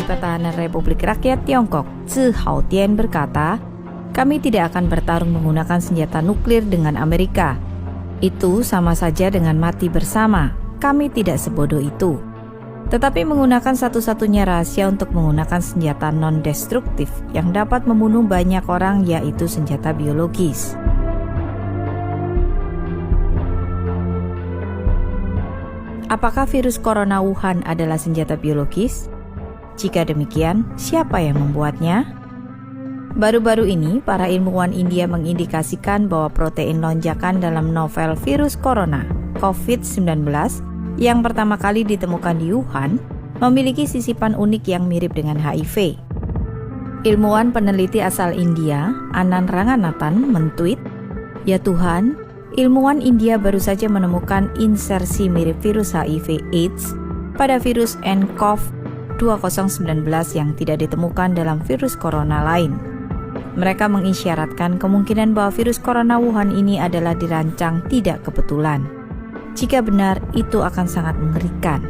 Pertahanan Republik Rakyat Tiongkok, Zhi Haotian berkata, "Kami tidak akan bertarung menggunakan senjata nuklir dengan Amerika. Itu sama saja dengan mati bersama. Kami tidak sebodoh itu. Tetapi menggunakan satu-satunya rahasia untuk menggunakan senjata non-destruktif yang dapat membunuh banyak orang, yaitu senjata biologis." Apakah virus corona Wuhan adalah senjata biologis? Jika demikian, siapa yang membuatnya? Baru-baru ini, para ilmuwan India mengindikasikan bahwa protein lonjakan dalam novel virus corona, COVID-19, yang pertama kali ditemukan di Wuhan, memiliki sisipan unik yang mirip dengan HIV. Ilmuwan peneliti asal India, Anand Ranganathan, mentweet, "Ya Tuhan, ilmuwan India baru saja menemukan insersi mirip virus HIV/AIDS pada virus nCoV 2019 yang tidak ditemukan dalam virus corona lain." Mereka mengisyaratkan kemungkinan bahwa virus corona Wuhan ini adalah dirancang tidak kebetulan. Jika benar, itu akan sangat mengerikan.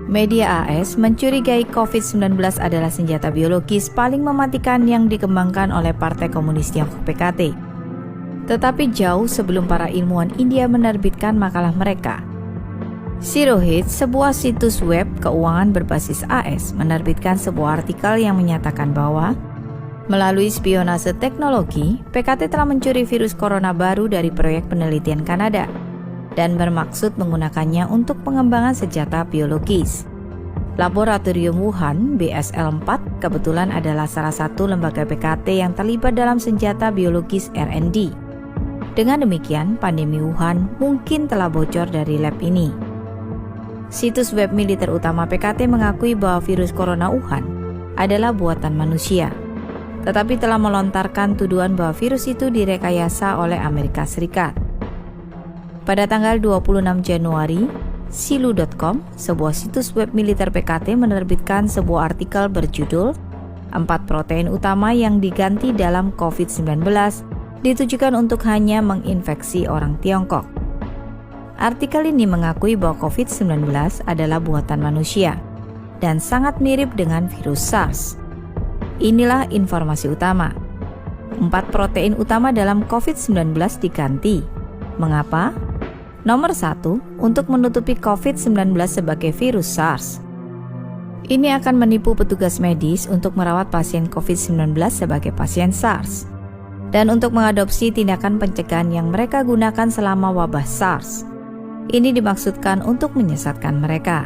Media AS mencurigai COVID-19 adalah senjata biologis paling mematikan yang dikembangkan oleh Partai Komunis Tiongkok PKT. Tetapi jauh sebelum para ilmuwan India menerbitkan makalah mereka, Zerohead, sebuah situs web keuangan berbasis AS, menerbitkan sebuah artikel yang menyatakan bahwa melalui spionase teknologi, PKT telah mencuri virus corona baru dari proyek penelitian Kanada dan bermaksud menggunakannya untuk pengembangan senjata biologis. Laboratorium Wuhan BSL-4 kebetulan adalah salah satu lembaga PKT yang terlibat dalam senjata biologis R&D. Dengan demikian, pandemi Wuhan mungkin telah bocor dari lab ini. Situs web militer utama PKT mengakui bahwa virus corona Wuhan adalah buatan manusia, tetapi telah melontarkan tuduhan bahwa virus itu direkayasa oleh Amerika Serikat. Pada tanggal 26 Januari, Silu.com, sebuah situs web militer PKT, menerbitkan sebuah artikel berjudul 4 protein utama yang diganti dalam COVID-19 ditujukan untuk hanya menginfeksi orang Tiongkok. Artikel ini mengakui bahwa COVID-19 adalah buatan manusia dan sangat mirip dengan virus SARS. Inilah informasi utama. 4 protein utama dalam COVID-19 diganti. Mengapa? Nomor 1, untuk menutupi COVID-19 sebagai virus SARS. Ini akan menipu petugas medis untuk merawat pasien COVID-19 sebagai pasien SARS, dan untuk mengadopsi tindakan pencegahan yang mereka gunakan selama wabah SARS. Ini dimaksudkan untuk menyesatkan mereka.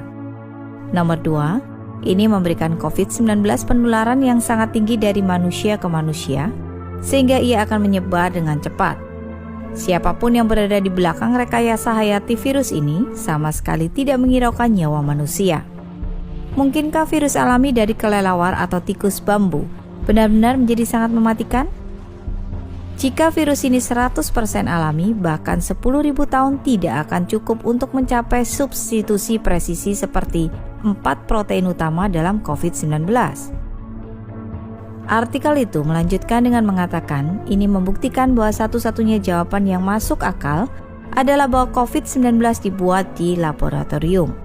Nomor 2, ini memberikan COVID-19 penularan yang sangat tinggi dari manusia ke manusia, sehingga ia akan menyebar dengan cepat. Siapapun yang berada di belakang rekayasa hayati virus ini sama sekali tidak menghiraukan nyawa manusia. Mungkinkah virus alami dari kelelawar atau tikus bambu benar-benar menjadi sangat mematikan? Jika virus ini 100% alami, bahkan 10.000 tahun tidak akan cukup untuk mencapai substitusi presisi seperti 4 protein utama dalam COVID-19. Artikel itu melanjutkan dengan mengatakan ini membuktikan bahwa satu-satunya jawaban yang masuk akal adalah bahwa COVID-19 dibuat di laboratorium.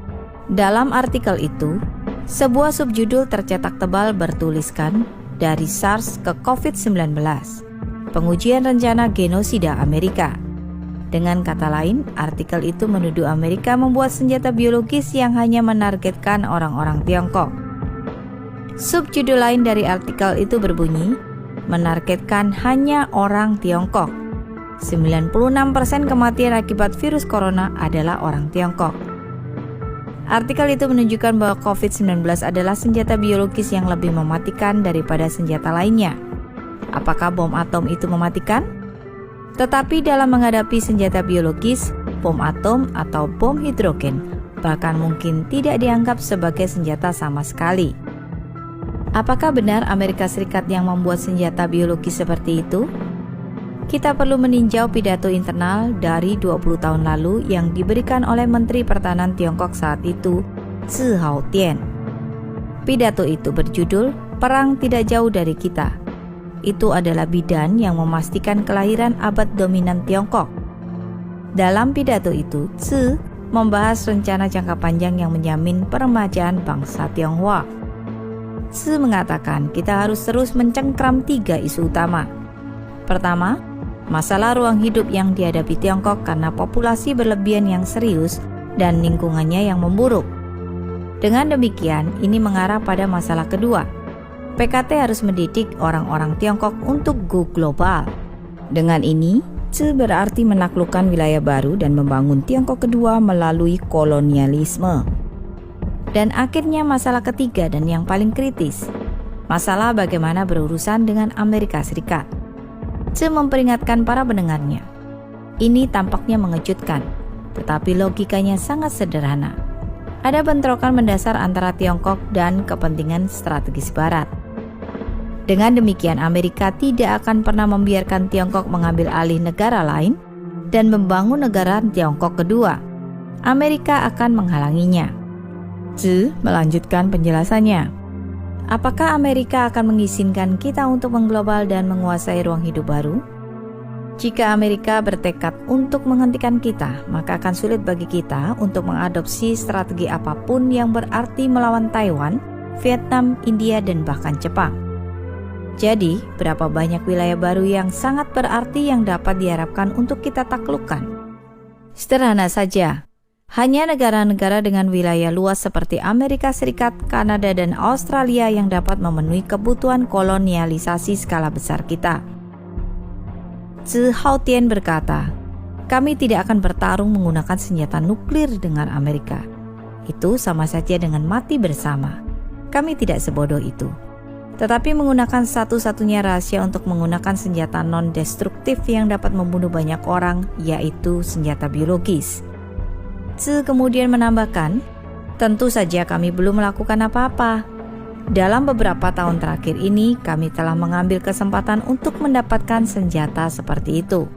Dalam artikel itu, sebuah subjudul tercetak tebal bertuliskan "Dari SARS ke COVID-19. Pengujian rencana genosida Amerika." Dengan kata lain, artikel itu menuduh Amerika membuat senjata biologis yang hanya menargetkan orang-orang Tiongkok. Subjudul lain dari artikel itu berbunyi, menargetkan hanya orang Tiongkok. 96% kematian akibat virus corona adalah orang Tiongkok. Artikel itu menunjukkan bahwa COVID-19 adalah senjata biologis yang lebih mematikan daripada senjata lainnya. Apakah bom atom itu mematikan? Tetapi dalam menghadapi senjata biologis, bom atom atau bom hidrogen bahkan mungkin tidak dianggap sebagai senjata sama sekali. Apakah benar Amerika Serikat yang membuat senjata biologis seperti itu? Kita perlu meninjau pidato internal dari 20 tahun lalu yang diberikan oleh Menteri Pertahanan Tiongkok saat itu, Zhi Haotian. Pidato itu berjudul "Perang Tidak Jauh Dari Kita". Itu adalah bidan yang memastikan kelahiran abad dominan Tiongkok. Dalam pidato itu, Zhi membahas rencana jangka panjang yang menjamin peremajaan bangsa Tionghoa. Tzu mengatakan kita harus terus mencengkram 3 isu utama. Pertama, masalah ruang hidup yang dihadapi Tiongkok karena populasi berlebihan yang serius dan lingkungannya yang memburuk. Dengan demikian, ini mengarah pada masalah kedua. PKT harus mendidik orang-orang Tiongkok untuk go global. Dengan ini, Tzu berarti menaklukkan wilayah baru dan membangun Tiongkok kedua melalui kolonialisme. Dan akhirnya masalah ketiga dan yang paling kritis, masalah bagaimana berurusan dengan Amerika Serikat. Tzu memperingatkan para pendengarnya. Ini tampaknya mengejutkan, tetapi logikanya sangat sederhana. Ada bentrokan mendasar antara Tiongkok dan kepentingan strategis Barat. Dengan demikian, Amerika tidak akan pernah membiarkan Tiongkok mengambil alih negara lain dan membangun negara Tiongkok kedua. Amerika akan menghalanginya. Tzu melanjutkan penjelasannya. Apakah Amerika akan mengizinkan kita untuk mengglobal dan menguasai ruang hidup baru? Jika Amerika bertekad untuk menghentikan kita, maka akan sulit bagi kita untuk mengadopsi strategi apapun yang berarti melawan Taiwan, Vietnam, India, dan bahkan Jepang. Jadi, berapa banyak wilayah baru yang sangat berarti yang dapat diharapkan untuk kita taklukkan? Sederhana saja. Hanya negara-negara dengan wilayah luas seperti Amerika Serikat, Kanada, dan Australia yang dapat memenuhi kebutuhan kolonialisasi skala besar kita. Tzu Haotian berkata, kami tidak akan bertarung menggunakan senjata nuklir dengan Amerika. Itu sama saja dengan mati bersama. Kami tidak sebodoh itu. Tetapi menggunakan satu-satunya rahasia untuk menggunakan senjata non-destruktif yang dapat membunuh banyak orang, yaitu senjata biologis. Tzu kemudian menambahkan, tentu saja kami belum melakukan apa-apa. Dalam beberapa tahun terakhir ini, kami telah mengambil kesempatan untuk mendapatkan senjata seperti itu.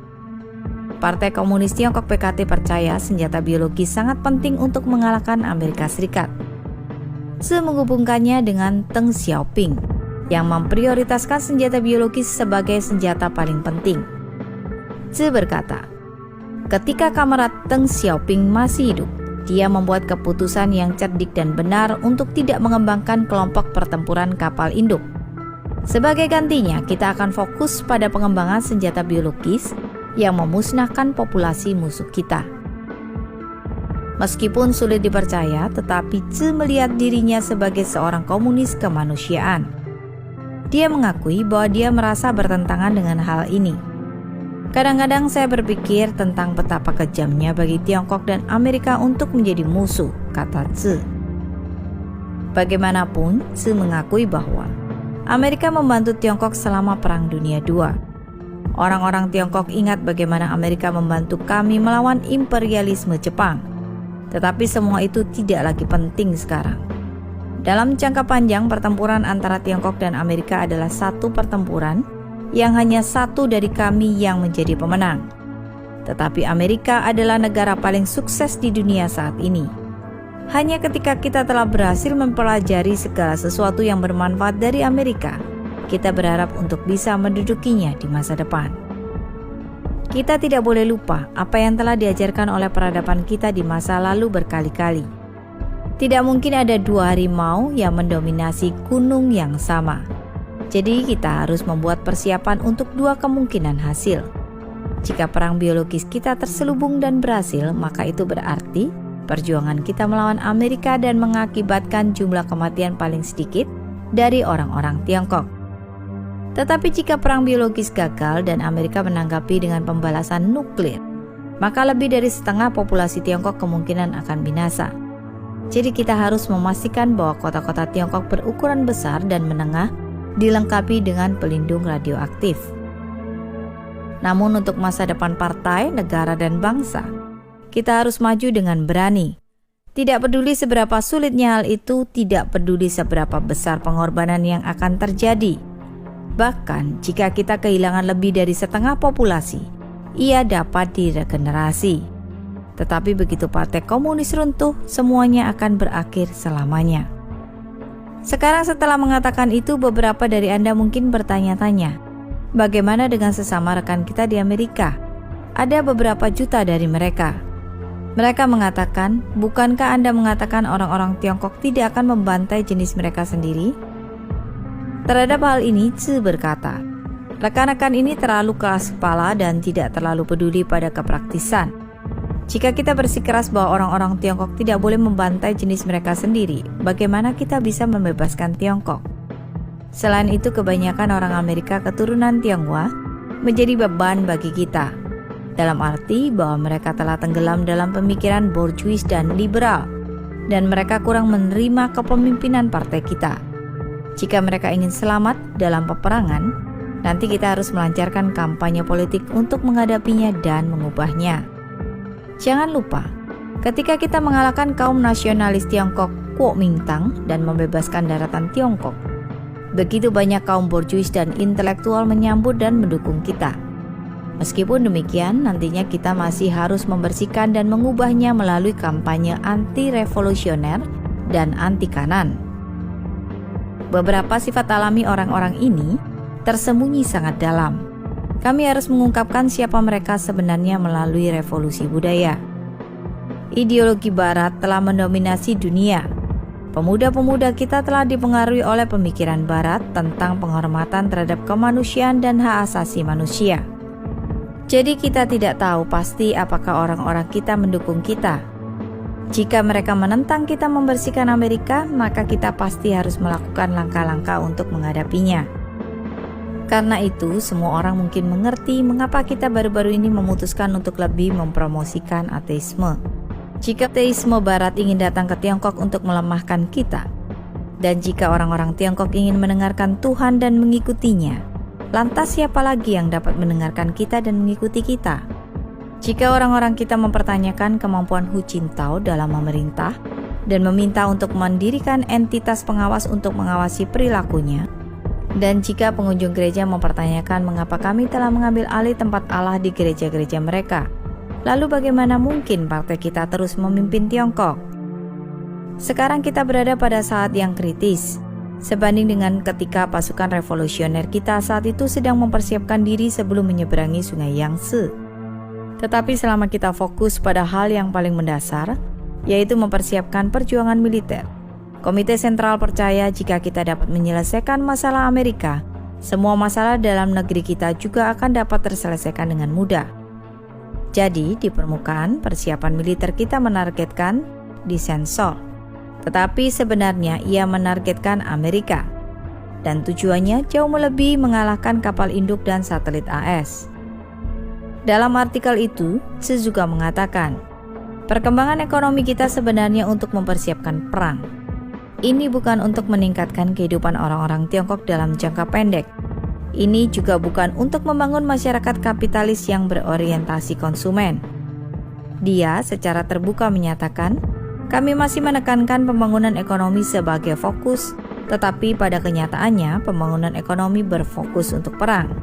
Partai Komunis Tiongkok PKT percaya senjata biologis sangat penting untuk mengalahkan Amerika Serikat. Tzu menghubungkannya dengan Deng Xiaoping, yang memprioritaskan senjata biologis sebagai senjata paling penting. Tzu berkata, ketika Kamerat Deng Xiaoping masih hidup, dia membuat keputusan yang cerdik dan benar untuk tidak mengembangkan kelompok pertempuran kapal induk. Sebagai gantinya, kita akan fokus pada pengembangan senjata biologis yang memusnahkan populasi musuh kita. Meskipun sulit dipercaya, tetapi Tzu melihat dirinya sebagai seorang komunis kemanusiaan. Dia mengakui bahwa dia merasa bertentangan dengan hal ini. Kadang-kadang saya berpikir tentang betapa kejamnya bagi Tiongkok dan Amerika untuk menjadi musuh, kata Tzu. Bagaimanapun, Tzu mengakui bahwa Amerika membantu Tiongkok selama Perang Dunia II. Orang-orang Tiongkok ingat bagaimana Amerika membantu kami melawan imperialisme Jepang. Tetapi semua itu tidak lagi penting sekarang. Dalam jangka panjang, pertempuran antara Tiongkok dan Amerika adalah satu pertempuran yang hanya satu dari kami yang menjadi pemenang. Tetapi Amerika adalah negara paling sukses di dunia saat ini. Hanya ketika kita telah berhasil mempelajari segala sesuatu yang bermanfaat dari Amerika, kita berharap untuk bisa mendudukinya di masa depan. Kita tidak boleh lupa apa yang telah diajarkan oleh peradaban kita di masa lalu berkali-kali. Tidak mungkin ada 2 harimau yang mendominasi gunung yang sama. Jadi kita harus membuat persiapan untuk 2 kemungkinan hasil. Jika perang biologis kita terselubung dan berhasil, maka itu berarti perjuangan kita melawan Amerika dan mengakibatkan jumlah kematian paling sedikit dari orang-orang Tiongkok. Tetapi jika perang biologis gagal dan Amerika menanggapi dengan pembalasan nuklir, maka lebih dari setengah populasi Tiongkok kemungkinan akan binasa. Jadi kita harus memastikan bahwa kota-kota Tiongkok berukuran besar dan menengah dilengkapi dengan pelindung radioaktif. Namun untuk masa depan partai, negara, dan bangsa, kita harus maju dengan berani. Tidak peduli seberapa sulitnya hal itu, tidak peduli seberapa besar pengorbanan yang akan terjadi. Bahkan jika kita kehilangan lebih dari setengah populasi, ia dapat diregenerasi. Tetapi begitu Partai Komunis runtuh, semuanya akan berakhir selamanya. Sekarang setelah mengatakan itu, beberapa dari Anda mungkin bertanya-tanya, bagaimana dengan sesama rekan kita di Amerika? Ada beberapa juta dari mereka. Mereka mengatakan, bukankah Anda mengatakan orang-orang Tiongkok tidak akan membantai jenis mereka sendiri? Terhadap hal ini, Tzu berkata, rekan-rekan ini terlalu keras kepala dan tidak terlalu peduli pada kepraktisan. Jika kita bersikeras bahwa orang-orang Tiongkok tidak boleh membantai jenis mereka sendiri, bagaimana kita bisa membebaskan Tiongkok? Selain itu, kebanyakan orang Amerika keturunan Tionghoa menjadi beban bagi kita, dalam arti bahwa mereka telah tenggelam dalam pemikiran borjuis dan liberal, dan mereka kurang menerima kepemimpinan partai kita. Jika mereka ingin selamat dalam peperangan, nanti kita harus melancarkan kampanye politik untuk menghadapinya dan mengubahnya. Jangan lupa, ketika kita mengalahkan kaum nasionalis Tiongkok Kuomintang dan membebaskan daratan Tiongkok, begitu banyak kaum borjuis dan intelektual menyambut dan mendukung kita. Meskipun demikian, nantinya kita masih harus membersihkan dan mengubahnya melalui kampanye anti-revolusioner dan anti-kanan. Beberapa sifat alami orang-orang ini tersembunyi sangat dalam. Kami harus mengungkapkan siapa mereka sebenarnya melalui revolusi budaya. Ideologi Barat telah mendominasi dunia. Pemuda-pemuda kita telah dipengaruhi oleh pemikiran Barat tentang penghormatan terhadap kemanusiaan dan hak asasi manusia. Jadi kita tidak tahu pasti apakah orang-orang kita mendukung kita. Jika mereka menentang kita membersihkan Amerika, maka kita pasti harus melakukan langkah-langkah untuk menghadapinya. Karena itu, semua orang mungkin mengerti mengapa kita baru-baru ini memutuskan untuk lebih mempromosikan ateisme. Jika ateisme Barat ingin datang ke Tiongkok untuk melemahkan kita, dan jika orang-orang Tiongkok ingin mendengarkan Tuhan dan mengikutinya, lantas siapa lagi yang dapat mendengarkan kita dan mengikuti kita? Jika orang-orang kita mempertanyakan kemampuan Hu Jintao dalam memerintah dan meminta untuk mendirikan entitas pengawas untuk mengawasi perilakunya, dan jika pengunjung gereja mempertanyakan mengapa kami telah mengambil alih tempat Allah di gereja-gereja mereka, lalu bagaimana mungkin partai kita terus memimpin Tiongkok? Sekarang kita berada pada saat yang kritis, sebanding dengan ketika pasukan revolusioner kita saat itu sedang mempersiapkan diri sebelum menyeberangi sungai Yangtze. Tetapi selama kita fokus pada hal yang paling mendasar, yaitu mempersiapkan perjuangan militer, Komite Sentral percaya jika kita dapat menyelesaikan masalah Amerika, semua masalah dalam negeri kita juga akan dapat terselesaikan dengan mudah. Jadi, di permukaan, persiapan militer kita menargetkan disensor. Tetapi sebenarnya ia menargetkan Amerika, dan tujuannya jauh melebihi mengalahkan kapal induk dan satelit AS. Dalam artikel itu, Tzu juga mengatakan, perkembangan ekonomi kita sebenarnya untuk mempersiapkan perang. Ini bukan untuk meningkatkan kehidupan orang-orang Tiongkok dalam jangka pendek. Ini juga bukan untuk membangun masyarakat kapitalis yang berorientasi konsumen. Dia secara terbuka menyatakan, kami masih menekankan pembangunan ekonomi sebagai fokus, tetapi pada kenyataannya pembangunan ekonomi berfokus untuk perang.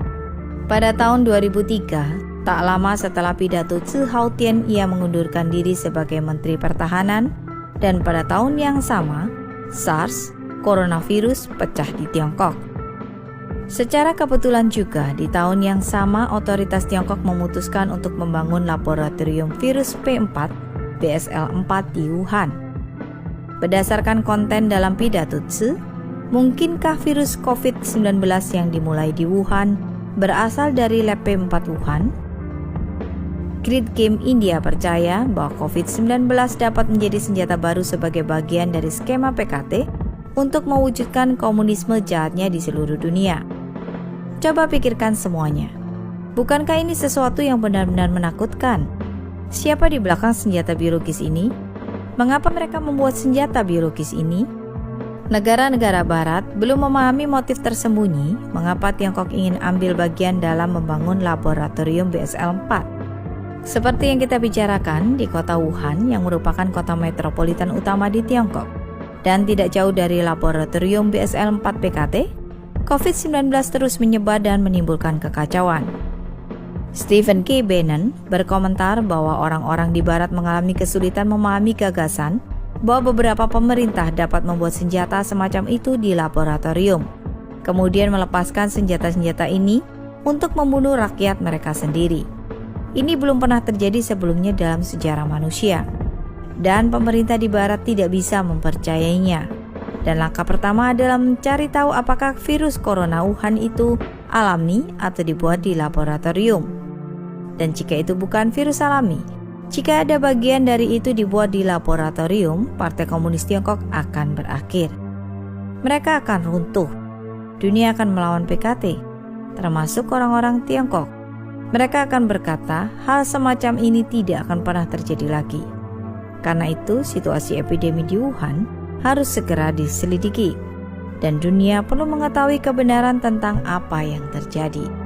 Pada tahun 2003, tak lama setelah pidato Tzu Hautian, ia mengundurkan diri sebagai Menteri Pertahanan, dan pada tahun yang sama, SARS, coronavirus, pecah di Tiongkok. Secara kebetulan juga, di tahun yang sama otoritas Tiongkok memutuskan untuk membangun laboratorium virus P4 BSL-4 di Wuhan. Berdasarkan konten dalam pidato Tzu, mungkinkah virus COVID-19 yang dimulai di Wuhan berasal dari lab P4 Wuhan? Grid Game India percaya bahwa COVID-19 dapat menjadi senjata baru sebagai bagian dari skema PKT untuk mewujudkan komunisme jahatnya di seluruh dunia. Coba pikirkan semuanya. Bukankah ini sesuatu yang benar-benar menakutkan? Siapa di belakang senjata biologis ini? Mengapa mereka membuat senjata biologis ini? Negara-negara Barat belum memahami motif tersembunyi mengapa Tiongkok ingin ambil bagian dalam membangun laboratorium BSL-4. Seperti yang kita bicarakan di kota Wuhan yang merupakan kota metropolitan utama di Tiongkok dan tidak jauh dari laboratorium BSL-4 PKT, COVID-19 terus menyebar dan menimbulkan kekacauan. Stephen K. Bannon berkomentar bahwa orang-orang di Barat mengalami kesulitan memahami gagasan bahwa beberapa pemerintah dapat membuat senjata semacam itu di laboratorium, kemudian melepaskan senjata-senjata ini untuk membunuh rakyat mereka sendiri. Ini belum pernah terjadi sebelumnya dalam sejarah manusia, dan pemerintah di Barat tidak bisa mempercayainya. Dan langkah pertama adalah mencari tahu apakah virus corona Wuhan itu alami atau dibuat di laboratorium. Dan jika itu bukan virus alami, jika ada bagian dari itu dibuat di laboratorium, Partai Komunis Tiongkok akan berakhir. Mereka akan runtuh. Dunia akan melawan PKT, termasuk orang-orang Tiongkok. Mereka akan berkata, hal semacam ini tidak akan pernah terjadi lagi. Karena itu, situasi epidemi di Wuhan harus segera diselidiki, dan dunia perlu mengetahui kebenaran tentang apa yang terjadi.